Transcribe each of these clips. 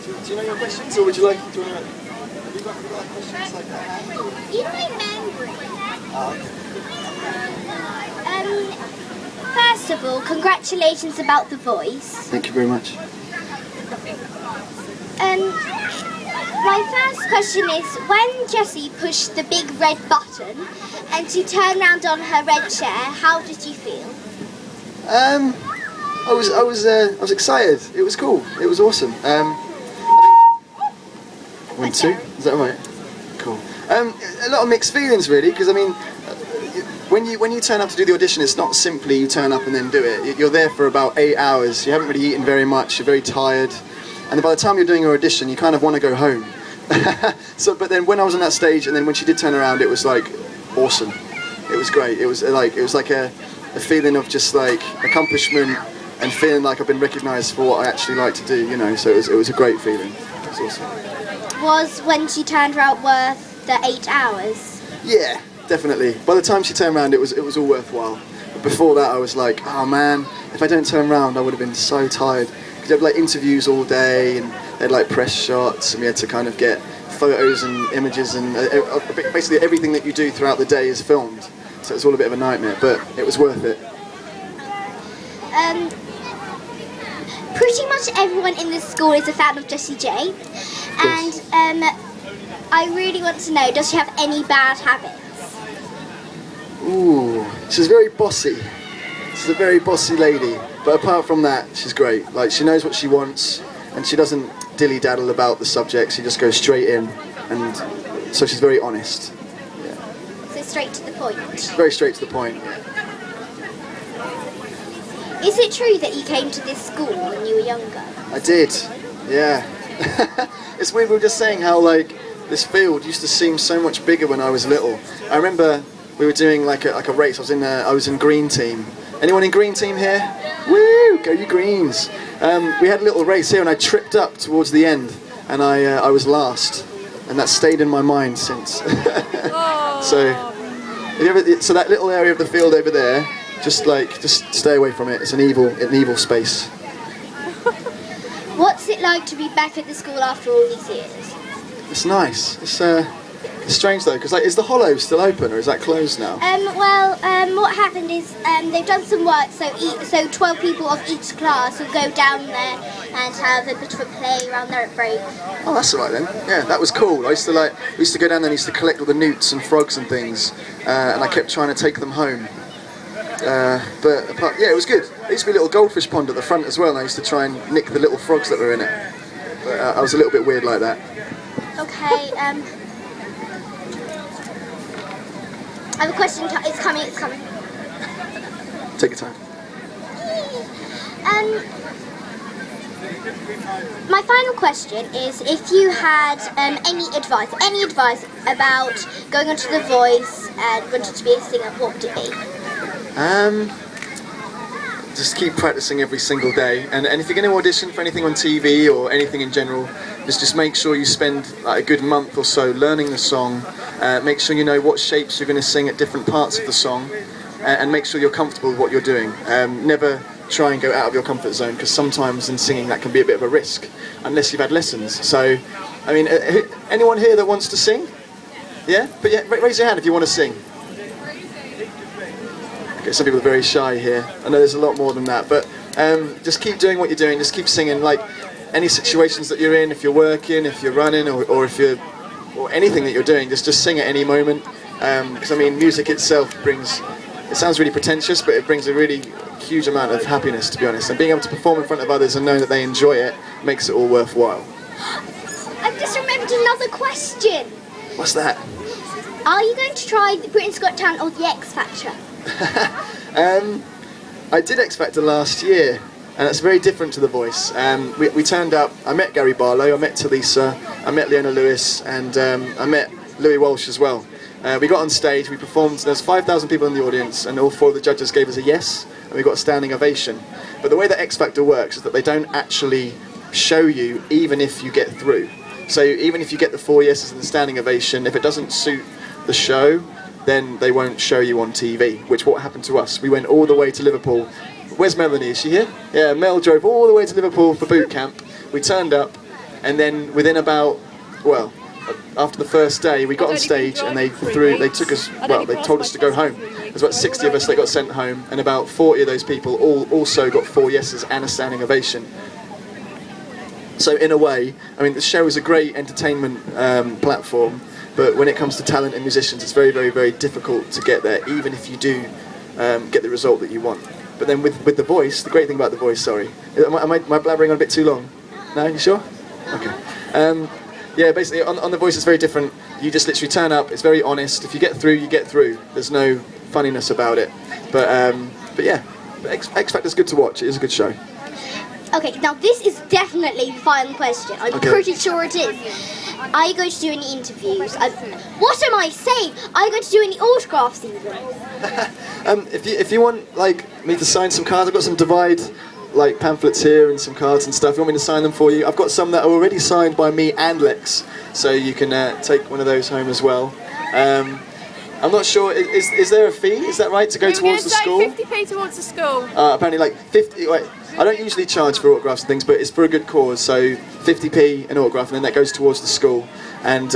Do you know your questions, or would you like? Do you want to? Have you got questions like that? In my memory. Okay. First of all, congratulations about the voice. Thank you very much. My first question is, when Jessie pushed the big red button and she turned round on her red chair, how did you feel? I was excited. It was cool. It was awesome. One, two. Is that right? Cool. A lot of mixed feelings, really, because I mean, when you turn up to do the audition, it's not simply you turn up and then do it. You're there for about 8 hours. You haven't really eaten very much. You're very tired, and by the time you're doing your audition, you kind of want to go home. But then when I was on that stage, and then when she did turn around, it was like awesome. It was great. It was like a feeling of just like accomplishment and feeling like I've been recognised for what I actually like to do. You know, so it was a great feeling. It was awesome. Was when she turned around worth the 8 hours? Yeah, definitely. By the time she turned around, it was all worthwhile. But before that, I was like, oh man, if I don't turn around, I would have been so tired. Because they had like interviews all day, and they had like press shots, and we had to kind of get photos and images, and basically everything that you do throughout the day is filmed. So it's all a bit of a nightmare, but it was worth it. Pretty much everyone in the school is a fan of Jessie J, and I really want to know, does she have any bad habits? Ooh, she's very bossy. She's a very bossy lady, but apart from that, she's great. Like, she knows what she wants, and she doesn't dilly-daddle about the subject. She just goes straight in, and so she's very honest. Yeah. So straight to the point. Very straight to the point. Is it true that you came to this school when you were younger? I did, yeah. It's weird, we were just saying how like this field used to seem so much bigger when I was little. I remember we were doing like a race. I was in green team. Anyone in green team here? Woo! Go you greens! We had a little race here, and I tripped up towards the end, and I was last, and that stayed in my mind since. So that little area of the field over there, just stay away from it. It's an evil space. What's it like to be back at the school after all these years? It's nice. It's strange though, because is the Hollow still open, or is that closed now? What happened is they've done some work, so 12 people of each class will go down there and have a bit of a play around there at break. Oh, that's alright then. Yeah, that was cool. We used to go down there and used to collect all the newts and frogs and things, and I kept trying to take them home. Yeah, it was good. There used to be a little goldfish pond at the front as well, and I used to try and nick the little frogs that were in it. But I was a little bit weird like that. Okay, I have a question. It's coming. Take your time. My final question is, if you had any advice about going onto The Voice and wanting to be a singer, what would it be? Just keep practicing every single day, and if you're going to audition for anything on TV or anything in general, just make sure you spend like a good month or so learning the song. Make sure you know what shapes you're going to sing at different parts of the song, and make sure you're comfortable with what you're doing. Never try and go out of your comfort zone, because sometimes in singing that can be a bit of a risk, unless you've had lessons. So, I mean, anyone here that wants to sing? Yeah? But yeah, raise your hand if you want to sing. Okay, some people are very shy here. I know there's a lot more than that, but just keep doing what you're doing. Just keep singing. Like any situations that you're in, if you're working, if you're running, or anything that you're doing, just sing at any moment. Because I mean, music itself it sounds really pretentious, but it brings a really huge amount of happiness, to be honest. And being able to perform in front of others and knowing that they enjoy it makes it all worthwhile. I've just remembered another question. What's that? Are you going to try Britain's Got Talent or the X Factor? I did X Factor last year, and that's very different to The Voice. We turned up. I met Gary Barlow, I met Talisa, I met Leona Lewis, and I met Louis Walsh as well. We got on stage, we performed. There's 5,000 people in the audience, and all 4 of the judges gave us a yes, and we got a standing ovation. But the way that X Factor works is that they don't actually show you even if you get through. So even if you get the 4 yeses and the standing ovation, if it doesn't suit the show, then they won't show you on TV, which what happened to us. We went all the way to Liverpool. Where's Melanie? Is she here? Yeah, Mel drove all the way to Liverpool for boot camp. We turned up, and then within about, well, after the first day, we got on stage and they took us, well, they told us to go home. There's about 60 of us that got sent home, and about 40 of those people also got 4 yeses and a standing ovation. So in a way, I mean, the show is a great entertainment platform, but when it comes to talent and musicians, it's very, very, very difficult to get there, even if you do get the result that you want. But then with The Voice, the great thing about The Voice, sorry, am I blabbering on a bit too long? No, you sure? Okay. Yeah, basically on The Voice it's very different. You just literally turn up, it's very honest. If you get through, you get through. There's no funniness about it. But yeah, X Factor's good to watch. It is a good show. Okay, now this is definitely the final question. I'm pretty sure it is. Are you going to do any interviews? What am I saying? Are you going to do any autographs even? If you want like me to sign some cards, I've got some Divide like pamphlets here and some cards and stuff. If you want me to sign them for you, I've got some that are already signed by me and Lex, so you can take one of those home as well. I'm not sure, is there a fee, is that right, to go towards the school? 50p towards the school. Apparently like 50, wait, I don't usually charge for autographs and things, but it's for a good cause, so 50p an autograph, and then that goes towards the school, and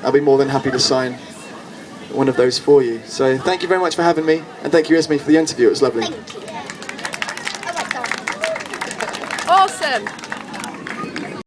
I'll be more than happy to sign one of those for you. So thank you very much for having me, and thank you Esme for the interview, it was lovely. Thank you. Awesome.